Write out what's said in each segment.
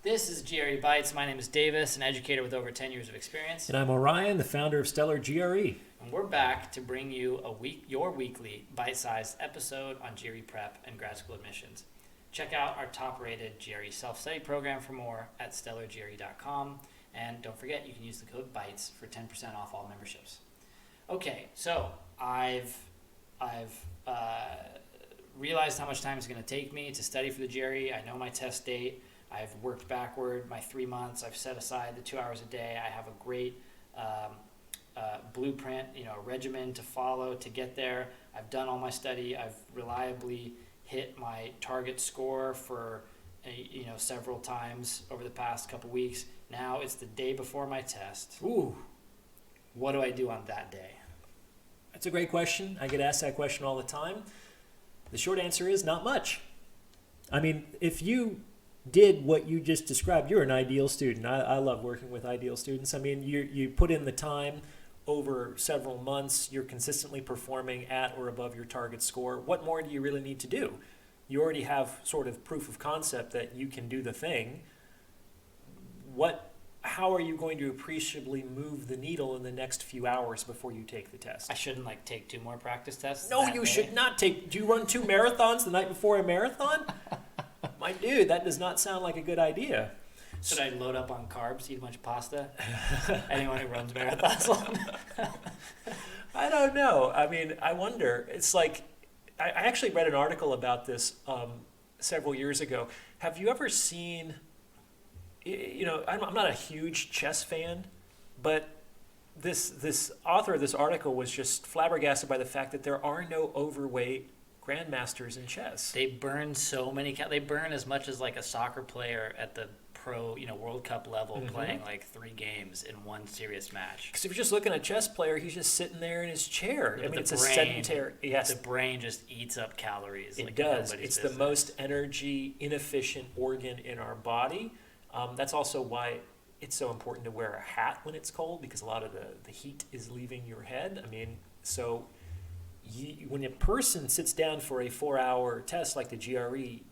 This is GRE Bites. My name is Davis, an educator with over 10 years of experience. And I'm Orion, the founder of StellarGRE. And we're back to bring you your weekly bite-sized episode on GRE prep and grad school admissions. Check out our top-rated GRE self-study program for more at StellarGRE.com. And don't forget, you can use the code BITES for 10% off all memberships. Okay, so I've realized how much time it's going to take me to study for the GRE. I know my test date. I've worked backward my 3 months. I've set aside the 2 hours a day. I have a great blueprint, regimen to follow to get there. I've done all my study. I've reliably hit my target score for several times over the past couple weeks. Now it's the day before my test. Ooh, What do I do on that day? that's a great question. I get asked that question all the time. The short answer is not much. I mean, if you did what you just described, you're an ideal student. I love working with ideal students. I mean, you put in the time over several months. You're consistently performing at or above your target score. What more do you really need to do? You already have sort of proof of concept that you can do the thing. How are you going to appreciably move the needle in the next few hours before you take the test? I shouldn't take 2 more practice tests? No, you should not take. Do you run 2 marathons the night before a marathon? My dude, that does not sound like a good idea. Should I load up on carbs, eat a bunch of pasta? Anyone who runs marathons? I don't know. I mean, I wonder. It's like, I actually read an article about this several years ago. Have you ever seen, I'm not a huge chess fan, but this author of this article was just flabbergasted by the fact that there are no overweight grandmasters in chess. They burn so many they burn as much as a soccer player at the pro World Cup level playing 3 games in one serious match. Because if you're just looking at a chess player, he's just sitting there in his chair. I mean, it's a sedentary. Yes, the brain just eats up calories. It does. It's the most energy inefficient organ in our body. That's also why it's so important to wear a hat when it's cold, because a lot of the heat is leaving your head. I mean, so when a person sits down for a 4-hour test like the GRE,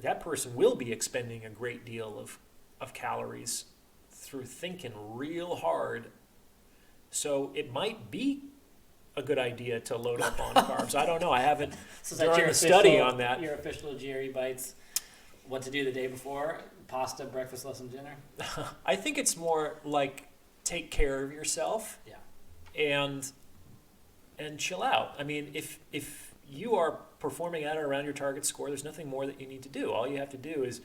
that person will be expending a great deal of calories through thinking real hard. So it might be a good idea to load up on carbs. I don't know. I haven't done a study on that. Your official GRE Bites, what to do the day before? Pasta, breakfast, lunch, and dinner? I think it's more like take care of yourself. Yeah. And chill out. I mean, if you are performing at or around your target score, there's nothing more that you need to do. All you have to do is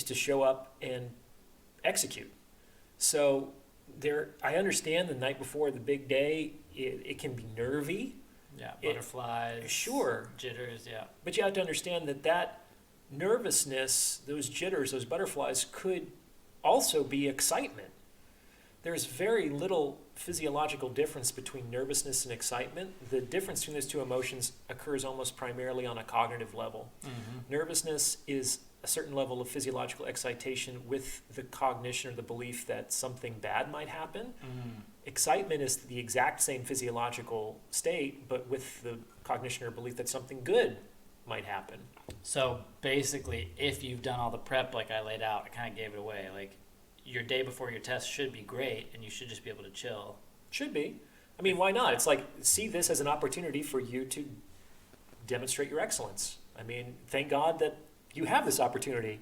to show up and execute. So I understand the night before the big day, it can be nervy. Yeah, butterflies. Sure. Jitters, yeah. But you have to understand that nervousness, those jitters, those butterflies could also be excitement. There's very little physiological difference between nervousness and excitement. The difference between those two emotions occurs almost primarily on a cognitive level. Mm-hmm. Nervousness is a certain level of physiological excitation with the cognition or the belief that something bad might happen. Mm-hmm. Excitement is the exact same physiological state, but with the cognition or belief that something good might happen. So basically, if you've done all the prep like I laid out, I kind of gave it away. Your day before your test should be great, and you should just be able to chill. Should be. I mean, why not? It's see this as an opportunity for you to demonstrate your excellence. I mean, thank God that you have this opportunity.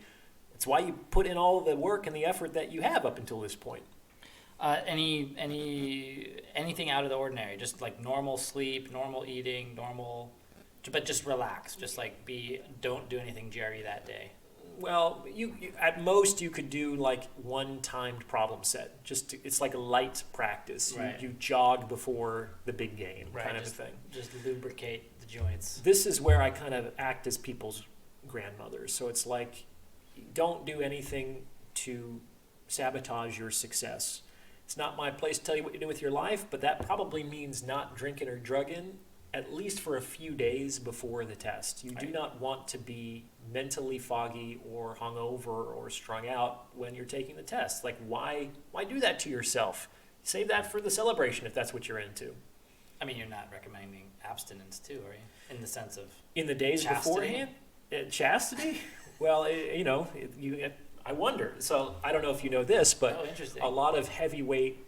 It's why you put in all of the work and the effort that you have up until this point. Anything out of the ordinary? Just normal sleep, normal eating, but just relax. Just don't do anything GRE that day. Well, you at most you could do one timed problem set. It's like a light practice. Right. You jog before the big game, right, kind of a thing. Just lubricate the joints. This is where I kind of act as people's grandmothers. So it's don't do anything to sabotage your success. It's not my place to tell you what to do with your life, but that probably means not drinking or drugging, at least for a few days before the test. You do not want to be mentally foggy or hungover or strung out when you're taking the test. Why do that to yourself? Save that for the celebration if that's what you're into. I mean, you're not recommending abstinence too, are you? In the sense of in the days chastity? Beforehand? Chastity? Well, I wonder. So I don't know if you know this, but Oh, interesting. a lot of heavyweight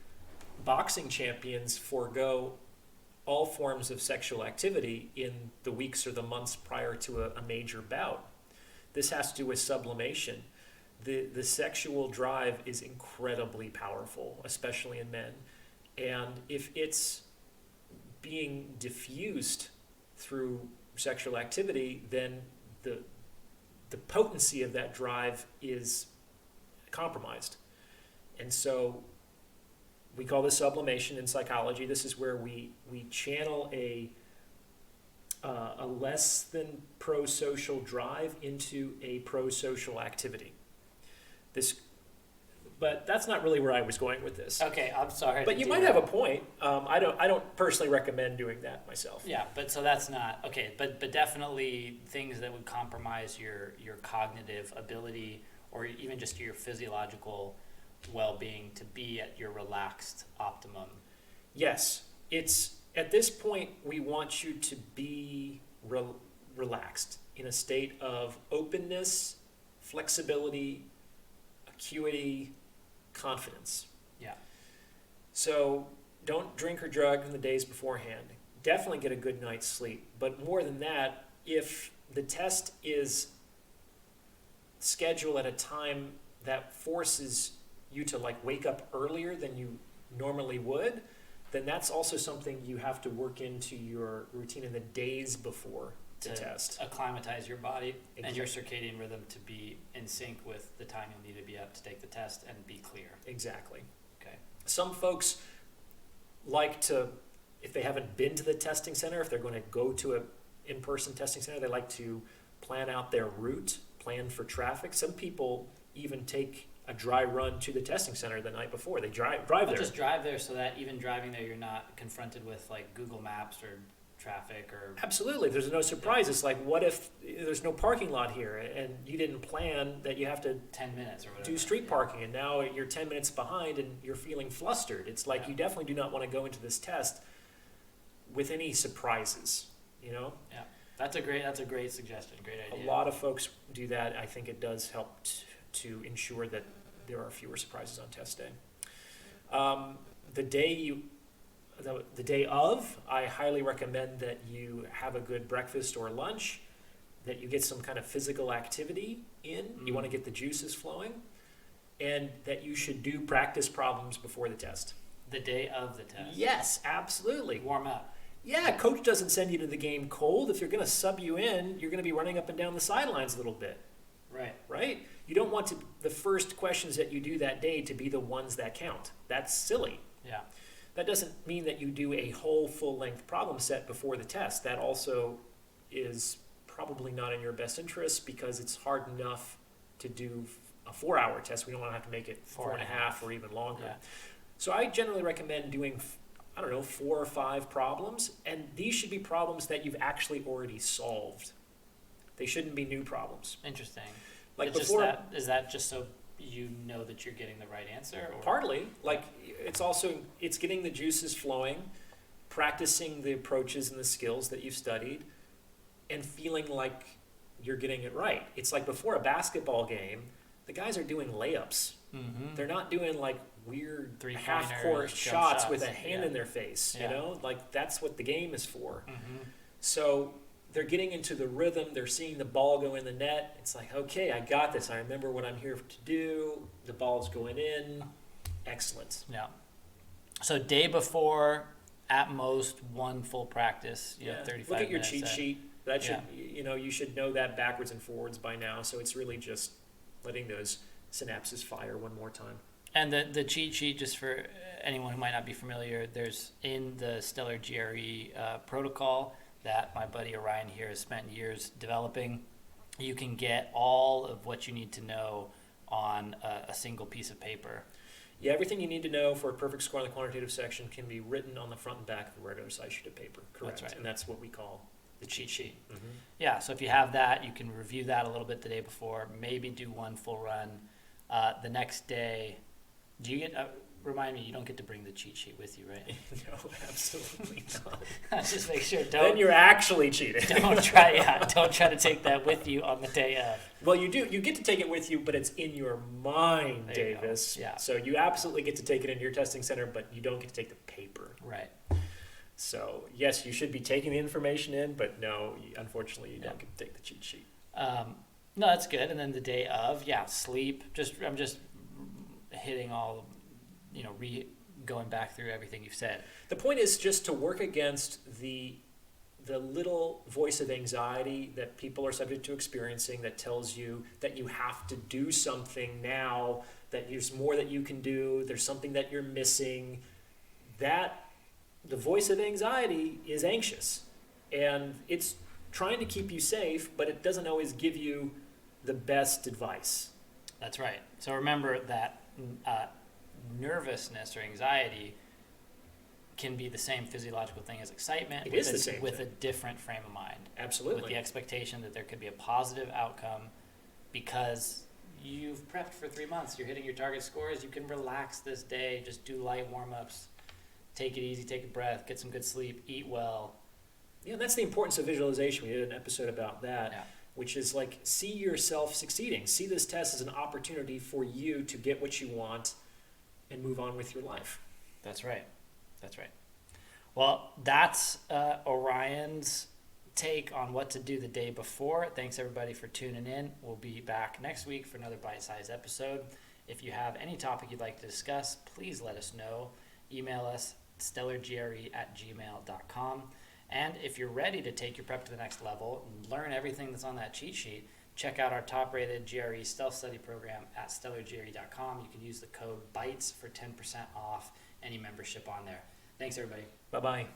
boxing champions forego all forms of sexual activity in the weeks or the months prior to a major bout. This has to do with sublimation. The sexual drive is incredibly powerful, especially in men. And if it's being diffused through sexual activity, then the potency of that drive is compromised. And so we call this sublimation in psychology. This is where we channel a less than pro-social drive into a pro-social activity. But that's not really where I was going with this. Okay, I'm sorry. But you might have a point. I don't personally recommend doing that myself. Yeah, but so that's not okay. But definitely things that would compromise your cognitive ability or even just your physiological well-being to be at your relaxed optimum. Yes, it's at this point we want you to be relaxed in a state of openness, flexibility, acuity, confidence. Yeah. So don't drink or drug in the days beforehand. Definitely get a good night's sleep. But more than that, if the test is scheduled at a time that forces you to like wake up earlier than you normally would, then that's also something you have to work into your routine in the days before the test. Acclimatize your body Exactly. and your circadian rhythm to be in sync with the time you'll need to be up to take the test and be clear. Exactly. Okay. Some folks like to, if they haven't been to the testing center, if they're going to go to a in-person testing center, they like to plan out their route, plan for traffic. Some people even take a dry run to the testing center the night before. They drive But there. just drive there so that even driving there, you're not confronted with like Google Maps or traffic or. Absolutely. There's no surprises. Like, what if there's no parking lot here and you didn't plan that you have to 10 minutes or whatever. do street parking and now you're 10 minutes behind and you're feeling flustered? It's like Yeah. you definitely do not want to go into this test with any surprises, you know? Yeah, that's a great suggestion. Great idea. A lot of folks do that. I think it does help to ensure that there are fewer surprises on test day. The day of, I highly recommend that you have a good breakfast or lunch, that you get some kind of physical activity in. You want to get the juices flowing, and that you should do practice problems before the test. The day of the test. Yes, absolutely. Warm up. Yeah, coach doesn't send you to the game cold. If you're going to sub you in, you're going to be running up and down the sidelines a little bit, Right. right? You don't want the first questions that you do that day to be the ones that count. That's silly. Yeah. That doesn't mean that you do a whole full-length problem set before the test. That also is probably not in your best interest because it's hard enough to do a 4-hour test. We don't want to have to make it 4.5 or even longer. Yeah. So I generally recommend doing, 4 or 5 problems, and these should be problems that you've actually already solved. They shouldn't be new problems. Interesting. Like It's before, just is that just so you know that you're getting the right answer? Or? partly, like it's getting the juices flowing, practicing the approaches and the skills that you've studied, and feeling like you're getting it right. It's like before a basketball game, the guys are doing layups. Mm-hmm. They're not doing like weird Three-pointers, half-court jump shots with a shots. hand Yeah. in their face. Yeah. You know, like that's what the game is for. Mm-hmm. So they're getting into the rhythm. They're seeing the ball go in the net. It's like, okay, I got this. I remember what I'm here to do. The ball's going in. Excellent. Yeah. So day before, at most one full practice. You have 35 Look at your minutes cheat in. sheet. That should, you should know that backwards and forwards by now. So it's really just letting those synapses fire one more time. And the cheat sheet, just for anyone who might not be familiar, there's in the StellarGRE protocol that my buddy Orion here has spent years developing. You can get all of what you need to know on a single piece of paper. Yeah, everything you need to know for a perfect score in the quantitative section can be written on the front and back of a regular size sheet of paper. Correct. That's right. And that's what we call The cheat sheet. Mm-hmm. Yeah, so if you have that, you can review that a little bit the day before, maybe do one full run. The next day, do you get, remind me, you don't get to bring the cheat sheet with you, right? No, absolutely not. Just make sure. Then you're actually cheating. Don't try to take that with you on the day of. Well, you do. You get to take it with you, but it's in your mind, There you go. Davis. Yeah. So you absolutely get to take it into your testing center, but you don't get to take the paper. Right. So yes, you should be taking the information in, but no, unfortunately, you don't get to take the cheat sheet. No, that's good. And then the day of, sleep. I'm just hitting all, going back through everything you've said. The point is just to work against the little voice of anxiety that people are subject to experiencing that tells you that you have to do something now, that there's more that you can do, there's something that you're missing. That the voice of anxiety is anxious, and it's trying to keep you safe, but it doesn't always give you the best advice. That's right. So remember that nervousness or anxiety can be the same physiological thing as excitement. It is the same with thing. a different frame of mind. Absolutely. With the expectation that there could be a positive outcome because you've prepped for 3 months. You're hitting your target scores. You can relax this day. Just do light warm-ups. Take it easy. Take a breath. Get some good sleep. Eat well. Yeah, that's the importance of visualization. We did an episode about that, Yeah. which is like see yourself succeeding. See this test as an opportunity for you to get what you want and move on with your life. That's right. That's right. Well, that's Orion's take on what to do the day before. Thanks, everybody, for tuning in. We'll be back next week for another bite-sized episode. If you have any topic you'd like to discuss, please let us know. Email us, StellarGRE@gmail.com. And if you're ready to take your prep to the next level and learn everything that's on that cheat sheet, check out our top-rated GRE self-study program at StellarGRE.com. You can use the code BITES for 10% off any membership on there. Thanks, everybody. Bye-bye.